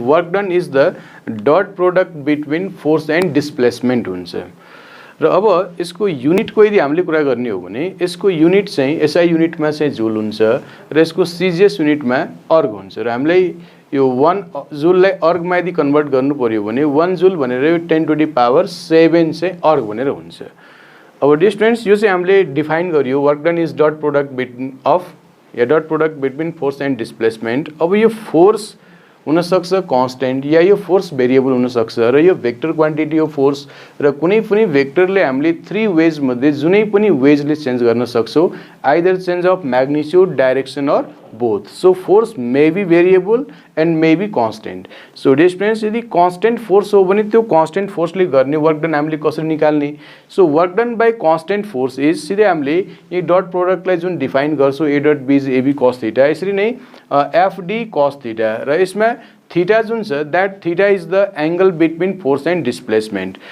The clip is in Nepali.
Work done is the dot product between force and displacement हुन्छ। र अब यसको युनिटको यदि हामीले कुरा गर्ने हो भने यसको युनिट चाहिँ एसआई युनिटमा चाहिँ जुल हुन्छ र यसको सिजिएस युनिटमा अर्ग हुन्छ। र हामीलाई यो 1 जुललाई अर्गमा यदि कन्भर्ट गर्नु पर्यो भने 1 जुल भनेर यो 10⁻7 चाहिँ अर्ग भनेर हुन्छ। अब डियर स्टुडेन्ट्स, यो चाहिँ हामीले डिफाइन गरियो work done is dot product between of yeah dot product between force and displacement. अब यो फोर्स हुनसक्छ कन्स्टेन्ट या यो फोर्स भेरिएबल हुनसक्छ र यो भेक्टर क्वान्टिटी अफ फोर्स र कुनै पनि भेक्टरले हामीले 3 वेज मध्ये जुनै पनि वेजले चेन्ज गर्न सक्छौँ, either change of magnitude, direction or both. So force may be variable and may be constant. So dear students, यदि कन्स्टेन्ट फोर्स हो भने त्यो कन्स्टेन्ट फोर्सले गर्ने वर्क डन हामीले कसरी निकाल्ने? So work done by constant force is सिधै हामीले यही डट प्रोडक्टलाई जुन डिफाइन गर्छौँ a dot b ab cos theta, यसरी नै fd cos थीटा र यसमा थीटा जुन छ that theta is the angle between force and displacement.